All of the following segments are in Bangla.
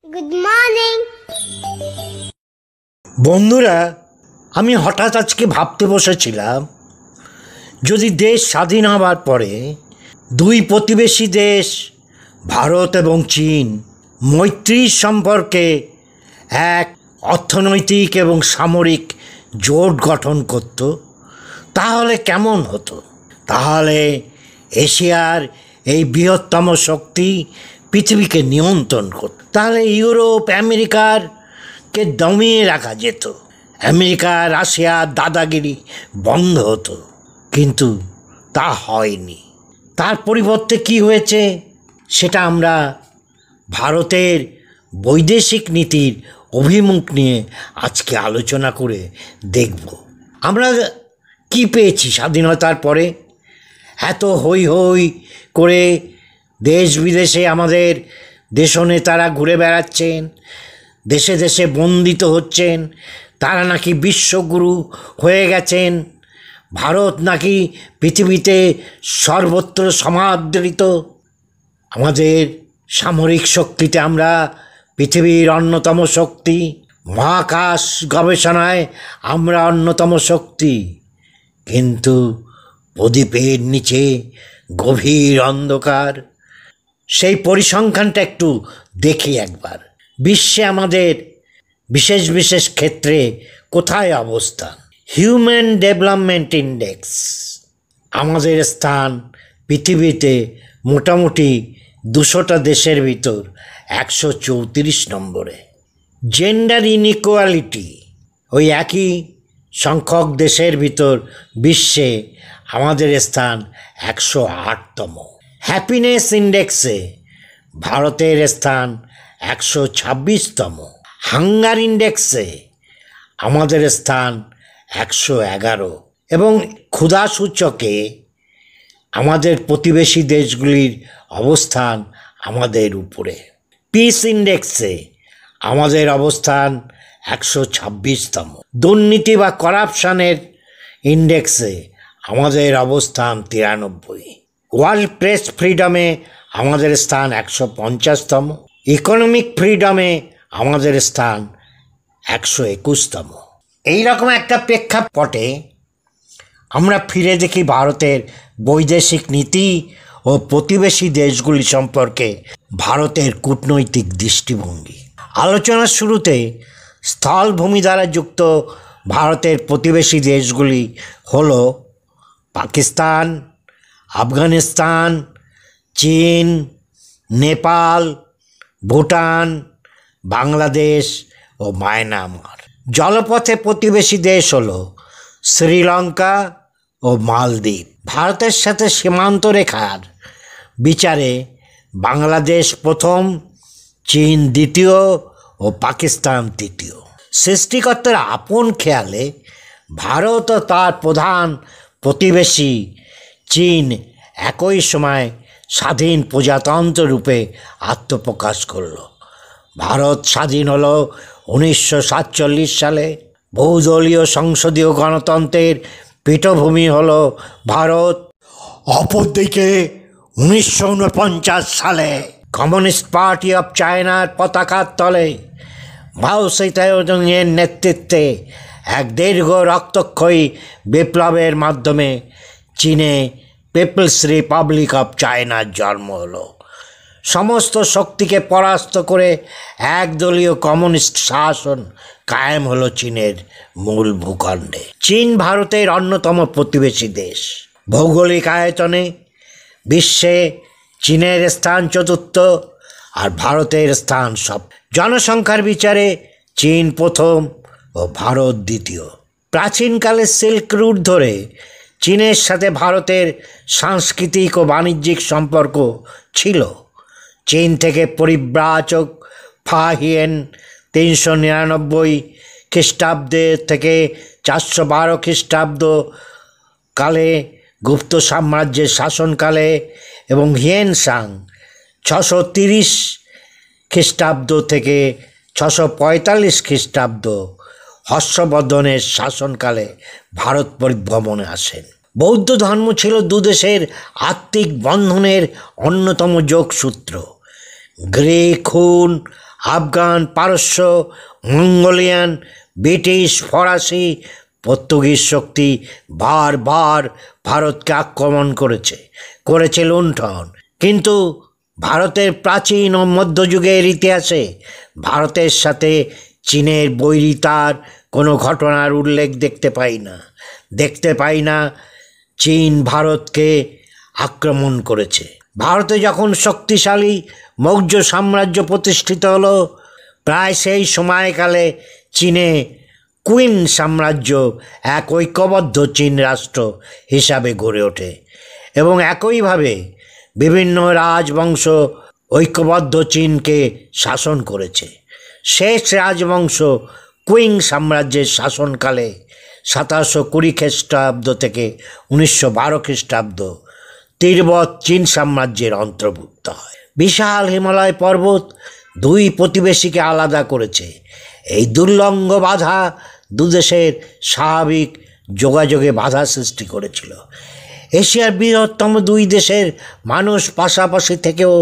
গুড মর্নিং বন্ধুরা, আমি হঠাৎ আজকে ভাবতে বসেছিলাম, যদি দেশ স্বাধীন হবার পরে দুই প্রতিবেশী দেশ ভারত এবং চীন মৈত্রীর সম্পর্কে এক অর্থনৈতিক এবং সামরিক জোট গঠন করত, তাহলে কেমন হতো? তাহলে এশিয়ার এই বৃহত্তম শক্তি পৃথিবীকে নিয়ন্ত্রণ করত। তাহলে ইউরোপ আমেরিকারকে দমিয়ে রাখা যেত, আমেরিকা রাশিয়ার দাদাগিরি বন্ধ হতো। কিন্তু তা হয়নি। তার পরিবর্তে কি হয়েছে সেটা আমরা ভারতের বৈদেশিক নীতির অভিমুখ নিয়ে আজকে আলোচনা করে দেখব। আমরা কি পেয়েছি স্বাধীনতার পরে? এত হই হই করে দেশ বিদেশে আমাদের দেশনেতারা ঘুরে বেড়াচ্ছেন, দেশে দেশে বন্দিত হচ্ছেন, তারা নাকি বিশ্বগুরু হয়ে গেছেন, ভারত নাকি পৃথিবীতে সর্বত্র সমাদৃত, আমাদের সামরিক শক্তিতে আমরা পৃথিবীর অন্যতম শক্তি, মহাকাশ গবেষণায় আমরা অন্যতম শক্তি। কিন্তু প্রদীপের নিচে গভীর অন্ধকার। সেই পরিসংখ্যানটা একটু দেখি একবার। বিশ্বে আমাদের বিশেষ বিশেষ ক্ষেত্রে কোথায় অবস্থান? হিউম্যান ডেভেলপমেন্ট ইন্ডেক্স, আমাদের স্থান পৃথিবীতে মোটামুটি 200টা দেশের ভিতর 134 নম্বরে। জেন্ডার ইনইকুয়ালিটি, ওই একই সংখ্যক দেশের ভিতর বিশ্বে আমাদের স্থান 108তম। হ্যাপিনেস ইন্ডেক্সে ভারতের স্থান 126তম। হাঙ্গার ইন্ডেক্সে আমাদের স্থান 111 এবং ক্ষুধা সূচকে আমাদের প্রতিবেশী দেশগুলির অবস্থান আমাদের উপরে। পিস ইন্ডেক্সে আমাদের অবস্থান 126তম। দুর্নীতি বা করাপশনের ইন্ডেক্সে আমাদের অবস্থান 93। ওয়ার্ল্ড প্রেস ফ্রিডমে আমাদের স্থান 150তম। ইকোনমিক ফ্রিডমে আমাদের স্থান 121তম। এইরকম একটা প্রেক্ষাপটে আমরা ফিরে দেখি ভারতের বৈদেশিক নীতি ও প্রতিবেশী দেশগুলি সম্পর্কে ভারতের কূটনৈতিক দৃষ্টিভঙ্গি। আলোচনার শুরুতে স্থলভূমি দ্বারা যুক্ত ভারতের প্রতিবেশী দেশগুলি হলো পাকিস্তান, আফগানিস্তান, চীন, নেপাল, ভুটান, বাংলাদেশ ও মায়ানমার। জলপথে প্রতিবেশী দেশ হলো শ্রীলঙ্কা ও মালদ্বীপ। ভারতের সাথে সীমান্ত রেখার বিচারে বাংলাদেশ প্রথম, চীন দ্বিতীয় ও পাকিস্তান তৃতীয়। সৃষ্টিকর্তার আপন খেয়ালে ভারত ও তার প্রধান প্রতিবেশী চীন একই সময় স্বাধীন প্রজাতন্ত্র রূপে আত্মপ্রকাশ করল। ভারত স্বাধীন হলো 1947 সালে। বহুদলীয় সংসদীয় গণতন্ত্রের পীঠভূমি হলো ভারত। অপরদিকে 1949 সালে কমিউনিস্ট পার্টি অফ চায়নার পতাকার তলে মাও সেতুংয়ের নেতৃত্বে এক দীর্ঘ রক্তক্ষয়ী বিপ্লবের মাধ্যমে চীনে পিপলস রিপাবলিক অফ চায়নার জন্ম হলো। সমস্ত শক্তিকে পরাস্ত করে একদলীয় কমিউনিস্ট শাসন কায়েম হলো চীনের মূল ভূখণ্ডে। চীন ভারতের অন্যতম প্রতিবেশী দেশ। ভৌগোলিক আয়তনে বিশ্বে চীনের স্থান চতুর্থ আর ভারতের স্থান জনসংখ্যার বিচারে চীন প্রথম ও ভারত দ্বিতীয়। প্রাচীনকালে সিল্ক রুট ধরে চীনের সাথে ভারতের সাংস্কৃতিক ও বাণিজ্যিক সম্পর্ক ছিল। চীন থেকে পরিব্রাজক ফাহিয়েন 399 খ্রিস্টাব্দে থেকে 412 খ্রিস্টাব্দ কালে গুপ্ত সাম্রাজ্যের শাসনকালে এবং হিয়েনসাং 630 খ্রিস্টাব্দ থেকে 645 খ্রিস্টাব্দ হর্ষবর্ধনের শাসনকালে ভারত পরিভ্রমণে আসেন। বৌদ্ধ ধর্ম ছিল দুদেশের আত্মিক বন্ধনের অন্যতম যোগসূত্র। গ্রিক, হুন আফগান, পারস্য, মঙ্গোলিয়ান, ব্রিটিশ, ফরাসি, পর্তুগিজ শক্তি বারবার ভারতকে আক্রমণ করেছে লুণ্ঠন। কিন্তু ভারতের প্রাচীন ও মধ্যযুগের ইতিহাসে ভারতের সাথে চীনের বৈরিতার কোনো ঘটনার উল্লেখ দেখতে পাই না। চীন ভারতকে আক্রমণ করেছে। ভারতে যখন শক্তিশালী মৌর্য সাম্রাজ্য প্রতিষ্ঠিত হলো, প্রায় সেই সময়কালে চীনে কুইন সাম্রাজ্য এক ঐক্যবদ্ধ চীন রাষ্ট্র হিসাবে গড়ে ওঠে এবং একইভাবে বিভিন্ন রাজবংশ ঐক্যবদ্ধ চীনকে শাসন করেছে। শেষ রাজবংশ কুইং সাম্রাজ্যের শাসনকালে 1720 খ্রিস্টাব্দ থেকে 1912 খ্রিস্টাব্দ তিব্বত চীন সাম্রাজ্যের অন্তর্ভুক্ত হয়। বিশাল হিমালয় পর্বত দুই প্রতিবেশীকে আলাদা করেছে। এই দুর্লঙ্ঘ বাধা দুদেশের স্বাভাবিক যোগাযোগে বাধা সৃষ্টি করেছিল। এশিয়ার বৃহত্তম দুই দেশের মানুষ পাশাপাশি থেকেও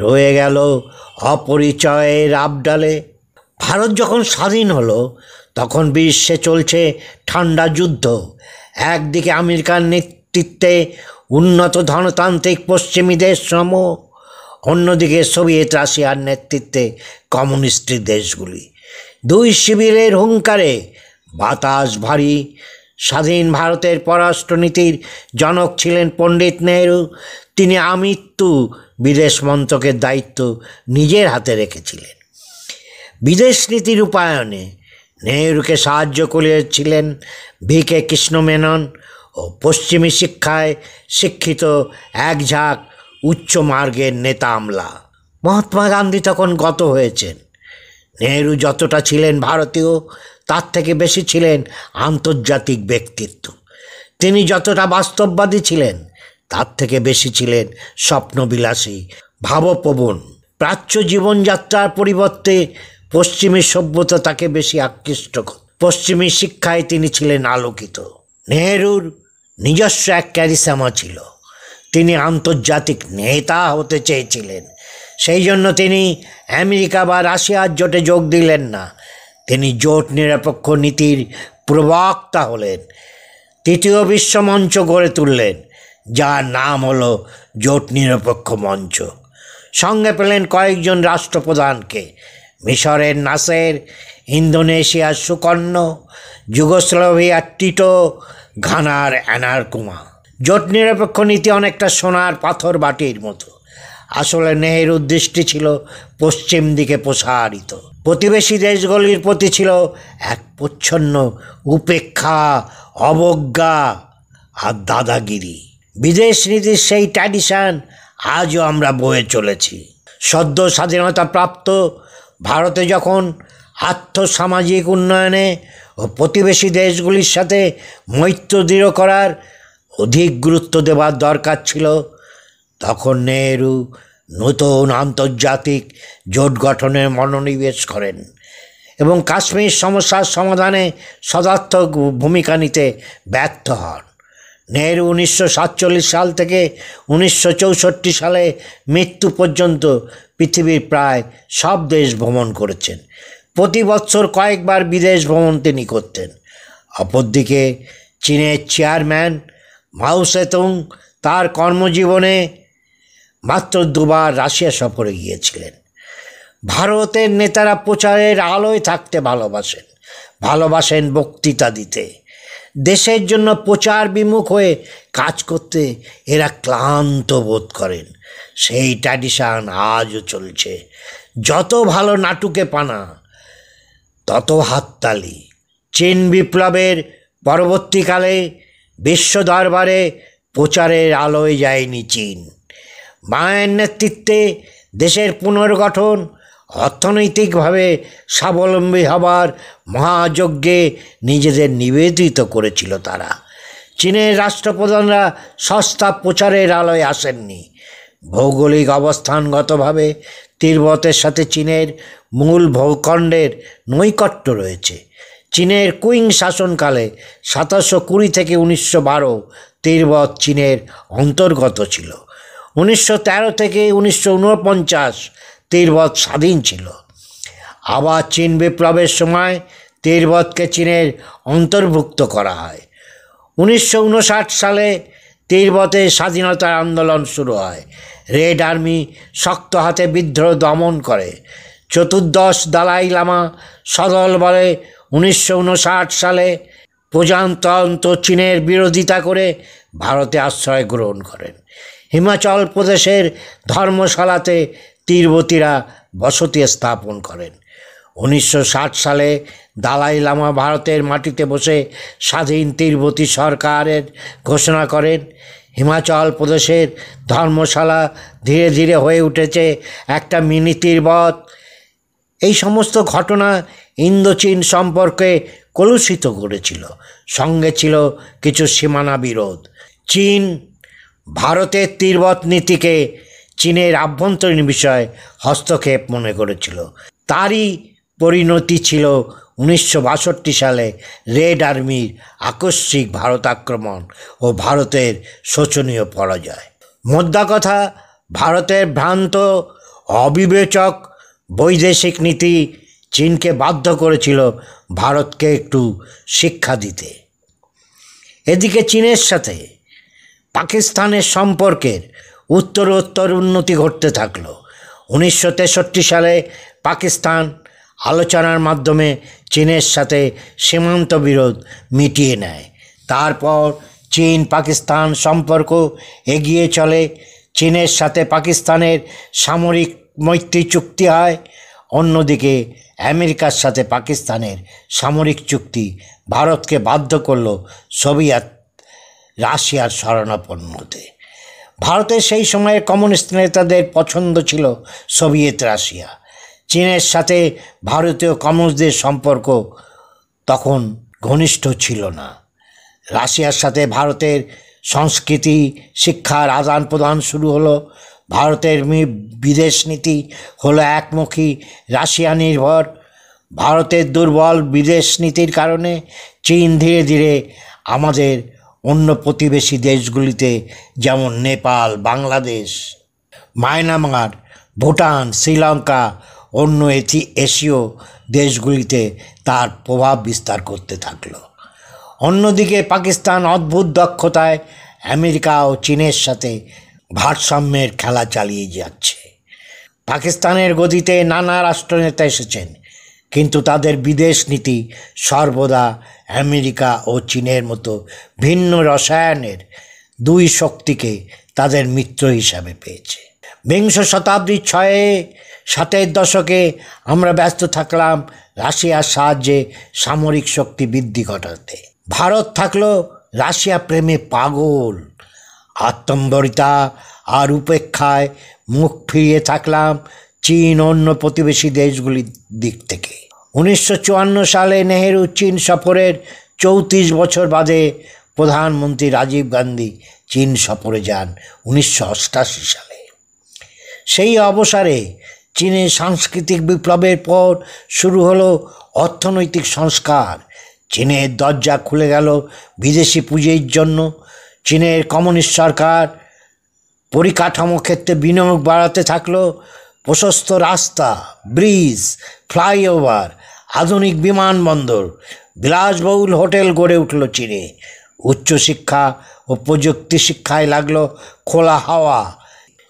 রয়ে গেল অপরিচয়ের আবডালে। ভারত যখন স্বাধীন হলো তখন বিশ্বে চলছে ঠান্ডা যুদ্ধ। একদিকে আমেরিকার নেতৃত্বে উন্নত ধনতান্ত্রিক পশ্চিমী দেশসমূহ, অন্যদিকে সোভিয়েত রাশিয়ার নেতৃত্বে কমিউনিস্ট দেশগুলি। দুই শিবিরের হুঙ্কারে বাতাস ভারী। স্বাধীন ভারতের পররাষ্ট্রনীতির জনক ছিলেন পণ্ডিত নেহেরু। তিনি আমৃত্যু বিদেশ মন্ত্রকের দায়িত্ব নিজের হাতে রেখেছিলেন। বিদেশ নীতি রূপায়ণে নেহেরুকে সাহায্য করেছিলেন ভিকে কৃষ্ণ মেনন ও পশ্চিমী শিক্ষায় শিক্ষিত একঝাঁক উচ্চ মার্গের নেতা আমলা। মহাত্মা গান্ধী তখন গত হয়েছেন। নেহেরু যতটা ছিলেন ভারতীয়, তার থেকে বেশি ছিলেন আন্তর্জাতিক ব্যক্তিত্ব। তিনি যতটা বাস্তববাদী ছিলেন, তার থেকে বেশি ছিলেন স্বপ্নবিলাসী, ভাবপ্রবণ। প্রাচ্য জীবনযাত্রার পরিবর্তে পশ্চিমী সভ্যতা তাকে বেশি আকৃষ্ট করে। পশ্চিমী শিক্ষায় তিনি ছিলেন আলোকিত। নেহেরুর নিজস্ব এক ক্যারিসমা ছিল। তিনি আন্তর্জাতিক নেতা হতে চেয়েছিলেন। সেই জন্য তিনি আমেরিকা বা রাশিয়ার জোটে যোগ দিলেন না। তিনি জোট নিরপেক্ষ নীতির প্রবক্তা হলেন। তৃতীয় বিশ্ব মঞ্চ গড়ে তুললেন, যার নাম হলো জোট নিরপেক্ষ মঞ্চ। সঙ্গে পেলেন কয়েকজন রাষ্ট্রপ্রধানকে: মিশরের নাসের, ইন্দোনেশিয়ার সুকর্ণ, যুগোস্লাভিয়ার টিটো, ঘানার অ্যানারকুমা। জোট নিরপেক্ষ নীতি অনেকটা সোনার পাথর বাটির মতো। আসলে নেহেরুর দৃষ্টি ছিল পশ্চিম দিকে প্রসারিত। প্রতিবেশী দেশগুলির প্রতি ছিল এক প্রচ্ছন্ন উপেক্ষা, অবজ্ঞা আর দাদাগিরি। বিদেশ নীতির সেই ট্র্যাডিশন আজও আমরা বয়ে চলেছি। সদ্য স্বাধীনতা প্রাপ্ত ভারতে যখন আর্থসামাজিক উন্নয়নে ও প্রতিবেশী দেশগুলির সাথে মৈত্র দৃঢ় করার অধিক গুরুত্ব দেওয়ার দরকার ছিল, তখন নেহেরু নতুন আন্তর্জাতিক জোট গঠনের মনোনিবেশ করেন এবং কাশ্মীর সমস্যার সমাধানে সদার্থক ভূমিকা নিতে ব্যর্থ হন। নেহেরু 1947 সাল থেকে 1964 সালে মৃত্যু পর্যন্ত পৃথিবীর প্রায় সব দেশ ভ্রমণ করেছেন। প্রতি বছর কয়েকবার বিদেশ ভ্রমণ তিনি করতেন। অপরদিকে চীনের চেয়ারম্যান মাও সেতুং তার কর্মজীবনে মাত্র 2 বার রাশিয়া সফরে গিয়েছিলেন। ভারতের নেতারা প্রচারের আলোয় থাকতে ভালোবাসেন বক্তৃতা দিতে। দেশের জন্য প্রচার বিমুখ হয়ে কাজ করতে এরা ক্লান্ত বোধ করেন। সেই ট্র্যাডিশন আজও চলছে। যত ভালো নাটুকে পানা, তত হাততালি। চীন বিপ্লবের পরবর্তীকালে বিশ্ব দরবারে প্রচারের আলোয় যায়নি চীন। মায়ের নেতৃত্বে দেশের পুনর্গঠন, অর্থনৈতিকভাবে স্বাবলম্বী হবার মহাযজ্ঞে নিজেদের নিবেদিত করেছিল তারা। চীনের রাষ্ট্রপ্রধানরা সস্তা প্রচারের আলোয় আসেননি। ভৌগোলিক অবস্থানগতভাবে তিব্বতের সাথে চীনের মূল ভূখণ্ডের নৈকট্য রয়েছে। চীনের কুইং শাসনকালে 1720 থেকে 1912 তিব্বত চীনের অন্তর্গত ছিল। 1913 থেকে 1949 তিব্বত স্বাধীন ছিল। আবার চীন বিপ্লবের সময় তিব্বতকে চীনের অন্তর্ভুক্ত করা হয়। 1959 সালে তিব্বতে স্বাধীনতার আন্দোলন শুরু হয়। রেড আর্মি শক্ত হাতে বিদ্রোহ দমন করে। চতুর্দশ দালাই লামা সদল বলে 1959 সালে প্রজাতন্ত্র চীনের বিরোধিতা করে ভারতে আশ্রয় গ্রহণ করেন। হিমাচল প্রদেশের ধর্মশালাতে তিব্বতীরা বসতি স্থাপন করেন। 1960 সালে দালাই লামা ভারতের মাটিতে বসে স্বাধীন তিব্বতী সরকারের ঘোষণা করেন। হিমাচল প্রদেশের ধর্মশালা ধীরে ধীরে হয়ে উঠেছে একটা মিনি তিব্বত। এই সমস্ত ঘটনা ইন্দো-চীন সম্পর্কে কলুষিত করেছিল। সঙ্গে ছিল কিছু সীমানা বিরোধ। চীন ভারতের তিব্বত নীতিকে চীনের আভ্যন্তরীণ বিষয়ে হস্তক্ষেপ মনে করেছিল। তারই পরিণতি ছিল 1962 সালে রেড আর্মির আকস্মিক ভারত আক্রমণ ও ভারতের শোচনীয় পরাজয়। মোদ্দা কথা, ভারতের ভ্রান্ত অবিবেচক বৈদেশিক নীতি চীনকে বাধ্য করেছিল ভারতকে একটু শিক্ষা দিতে। এদিকে চীনের সাথে পাকিস্তানের সম্পর্কের উত্তরোত্তর উন্নতি ঘটতে থাকল। 1963 সালে পাকিস্তান আলোচনার মাধ্যমে চীনের সাথে সীমান্ত বিরোধ মিটিয়ে নেয়। তারপর চীন পাকিস্তান সম্পর্ক এগিয়ে চলে। চীনের সাথে পাকিস্তানের সামরিক মৈত্রী চুক্তি হয়। অন্যদিকে আমেরিকার সাথে পাকিস্তানের সামরিক চুক্তি ভারতকে বাধ্য করল সোভিয়েত রাশিয়ার শরণাপন্ন হতে। ভারতের সেই সময়ের কমিউনিস্ট নেতাদের পছন্দ ছিল সোভিয়েত রাশিয়া। চীনের সাথে ভারতীয় কমিউনিস্টদের সম্পর্ক তখন ঘনিষ্ঠ ছিল না। রাশিয়ার সাথে ভারতের সংস্কৃতি শিক্ষার আদান প্রদান শুরু হলো। ভারতের বিদেশ নীতি হলো একমুখী রাশিয়া নির্ভর। ভারতের দুর্বল বিদেশ নীতির কারণে চীন ধীরে ধীরে আমাদের অন্য প্রতিবেশী দেশগুলিতে যেমন নেপাল, বাংলাদেশ, মায়ানমার, ভুটান, শ্রীলঙ্কা, অন্য এশীয় দেশগুলিতে তার প্রভাব বিস্তার করতে থাকল। অন্যদিকে পাকিস্তান অদ্ভুত দক্ষতায় আমেরিকা ও চীনের সাথে ভারসাম্যের খেলা চালিয়ে যাচ্ছে। পাকিস্তানের গদিতে নানা রাষ্ট্রনেতা এসেছেন, কিন্তু তাদের বিদেশ নীতি সর্বদা আমেরিকা ও চীনের মতো ভিন্ন রসায়নের দুই শক্তিকে তাদের মিত্র হিসাবে পেয়েছে। বিংশ শতাব্দীর 6-7 দশকে আমরা ব্যস্ত থাকলাম রাশিয়ার সাহায্যে সামরিক শক্তি বৃদ্ধি ঘটাতে। ভারত থাকলো রাশিয়া প্রেমে পাগল। আত্মম্বরিতা আর উপেক্ষায় মুখ ফিরিয়ে থাকলাম চীন অন্য প্রতিবেশী দেশগুলির দিক থেকে। 1954 সালে নেহেরু চীন সফরের 34 বছর বাদে প্রধানমন্ত্রী রাজীব গান্ধী চীন সফরে যান 1988 সালে। সেই অবসরে চীনের সাংস্কৃতিক বিপ্লবের পর শুরু হলো অর্থনৈতিক সংস্কার। চীনের দরজা খুলে গেল বিদেশি পুঁজির জন্য। চীনের কমিউনিস্ট সরকার পরিকাঠামো ক্ষেত্রে বিনিয়োগ বাড়াতে থাকলো। প্রশস্ত রাস্তা, ব্রিজ, ফ্লাইওভার, আধুনিক বিমানবন্দর, বিলাসবহুল হোটেল গড়ে উঠল চীনে। উচ্চশিক্ষা ও প্রযুক্তি শিক্ষায় লাগলো খোলা হাওয়া।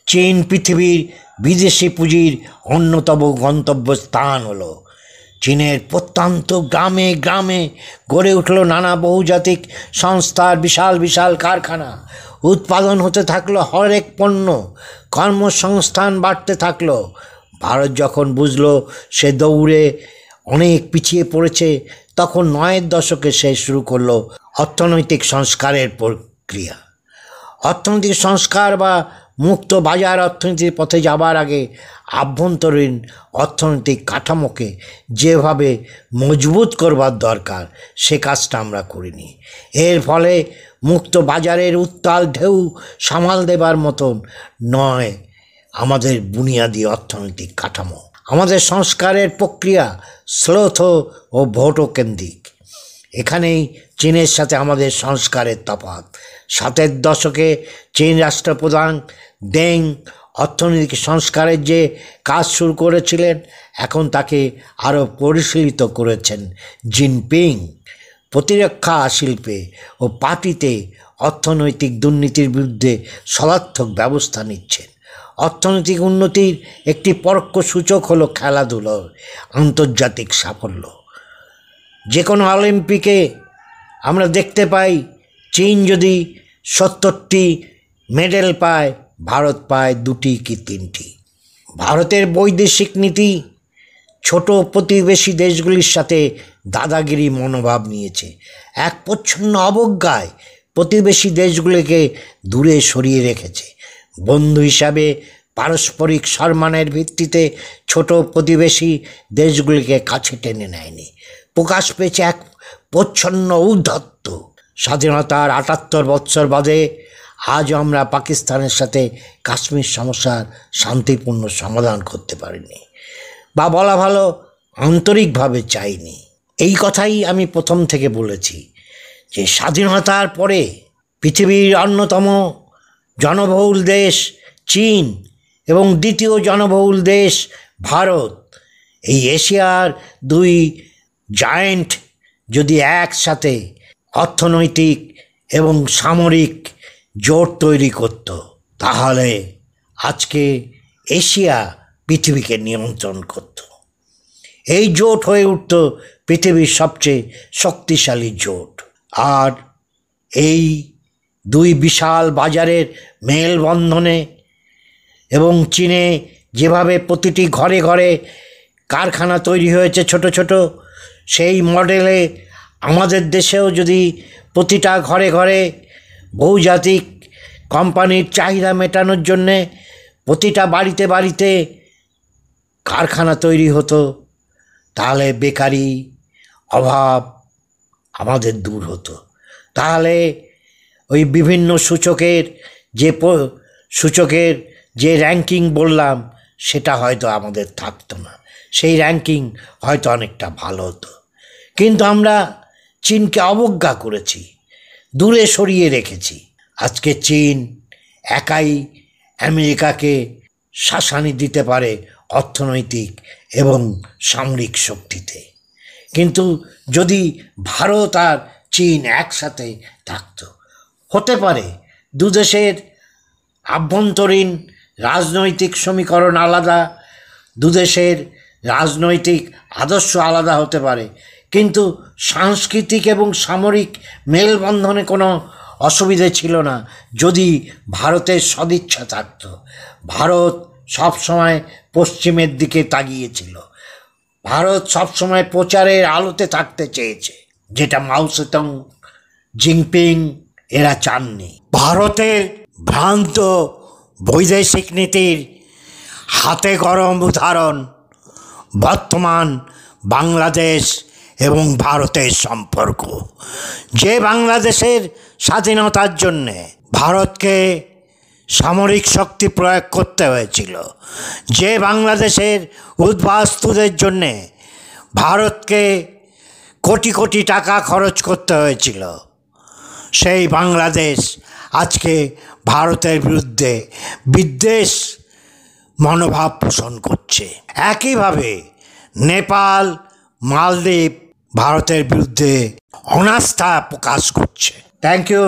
চীন পৃথিবীর বিদেশি পুঁজির অন্যতম গন্তব্যস্থান হলো। চীনের প্রত্যন্ত গ্রামে গ্রামে গড়ে উঠল নানা বহুজাতিক সংস্থার বিশাল বিশাল কারখানা। উৎপাদন হতে থাকলো হরেক পণ্য, কর্মসংস্থান বাড়তে থাকলো। ভারত যখন বুঝলো সে দৌড়ে অনেক পিছিয়ে পড়েছে, তখন 9-এর দশকে সে শুরু করলো অর্থনৈতিক সংস্কারের প্রক্রিয়া। অর্থনৈতিক সংস্কার বা মুক্ত বাজার অর্থনীতির পথে যাবার আগে আভ্যন্তরীণ অর্থনৈতিক কাঠামোকে যেভাবে মজবুত করবার দরকার সে কাজটা আমরা করিনি। এর ফলে মুক্ত বাজারের উত্তাল ঢেউ সামাল দেবার মতন নয় আমাদের বুনিয়াদী অর্থনৈতিক কাঠামো। আমাদের সংস্কারের প্রক্রিয়া শ্লথ ও ভোটকেন্দ্রিক। এখানেই চীনের সাথে আমাদের সংস্কারের তফাৎ। 7-এর দশকে চীন রাষ্ট্রপ্রধান দেং অর্থনৈতিক সংস্কারের যে কাজ শুরু করেছিলেন, এখন তাকে আরও পরিশীলিত করেছেন জিনপিং। প্রতিরক্ষা শিল্পে ও পার্টিতে অর্থনৈতিক দুর্নীতির বিরুদ্ধে সদার্থক ব্যবস্থা নিচ্ছেন। অর্থনৈতিক উন্নতির একটি পরোক্ষ সূচক হলো খেলাধুলোর আন্তর্জাতিক সাফল্য। যে কোনো অলিম্পিকে আমরা দেখতে পাই চীন যদি 70টি মেডেল পায়, ভারত পায় 2টি কি 3টি। ভারতের বৈদেশিক নীতি ছোট প্রতিবেশী দেশগুলির সাথে দাদাগিরি মনোভাব নিয়েছে। এক প্রচ্ছন্ন অবজ্ঞায় প্রতিবেশী দেশগুলিকে দূরে সরিয়ে রেখেছে। বন্ধু হিসাবে পারস্পরিক সম্মানের ভিত্তিতে ছোট প্রতিবেশী দেশগুলিকে কাছে টেনে নেয়নি। প্রকাশ পেয়েছে এক প্রচ্ছন্ন ঔদ্ধত্য। স্বাধীনতার 78 বৎসর বাদে আজও আমরা পাকিস্তানের সাথে কাশ্মীর সমস্যার শান্তিপূর্ণ সমাধান করতে পারিনি, বা বলা ভালো আন্তরিকভাবে চাইনি। এই কথাই আমি প্রথম থেকে বলেছি যে স্বাধীনতার পরে পৃথিবীর অন্যতম জনবহুল দেশ চীন এবং দ্বিতীয় জনবহুল দেশ ভারত, এই এশিয়ার দুই জায়েন্ট যদি একসাথে অর্থনৈতিক এবং সামরিক জোট তৈরি করত, তাহলে আজকে এশিয়া পৃথিবীকে নিয়ন্ত্রণ করত। এই জোট হয়ে উঠত পৃথিবীর সবচেয়ে শক্তিশালী জোট। আর এই দুই বিশাল বাজারের মেলবন্ধনে এবং চীনে যেভাবে প্রতিটি ঘরে ঘরে কারখানা তৈরি হয়েছে ছোট ছোট, সেই মডেলে আমাদের দেশেও যদি প্রতিটা ঘরে ঘরে বহুজাতিক কোম্পানির চাহিদা মেটানোর জন্যে প্রতিটা বাড়িতে বাড়িতে কারখানা তৈরি হতো, তাহলে বেকারি অভাব আমাদের দূর হতো। তাহলে ওই বিভিন্ন সূচকের যে র্যাঙ্কিং বললাম সেটা হয়তো আমাদের থাকতো না, সেই র্যাঙ্কিং হয়তো অনেকটা ভালো হতো। কিন্তু আমরা চীনকে অবজ্ঞা করেছি, দূরে সরিয়ে রেখেছি। আজকে চীন একাই আমেরিকাকে শাসানি দিতে পারে অর্থনৈতিক এবং সামরিক শক্তিতে। কিন্তু যদি ভারত আর চীন একসাথে থাকতো, হতে পারে দুদেশের আভ্যন্তরীণ রাজনৈতিক সমীকরণ আলাদা, দুদেশের রাজনৈতিক আদর্শ আলাদা হতে পারে, কিন্তু সাংস্কৃতিক এবং সামরিক মেলবন্ধনে কোনো অসুবিধে ছিল না যদি ভারতের সদিচ্ছা থাকত। ভারত সবসময় পশ্চিমের দিকে তাকিয়েছিল, ভারত সবসময় প্রচারের আলোতে থাকতে চেয়েছে, যেটা মাও সেতুং, জিনপিং এরা চাননি। ভারতের ভ্রান্ত বৈদেশিক নীতির হাতে গরম উদাহরণ বর্তমান বাংলাদেশ এবং ভারতের সম্পর্ক। যে বাংলাদেশের স্বাধীনতার জন্যে ভারতকে সামরিক শক্তি প্রয়োগ করতে হয়েছিল, যে বাংলাদেশের উদ্বাস্তুদের জন্যে ভারতকে কোটি কোটি টাকা খরচ করতে হয়েছিল, সেই বাংলাদেশ আজকে ভারতের বিরুদ্ধে বিদ্বেষ মনোভাব পোষণ করছে। একইভাবে নেপাল, মালদ্বীপ ভারতের বিরুদ্ধে অনাস্থা প্রকাশ করছে। Thank you.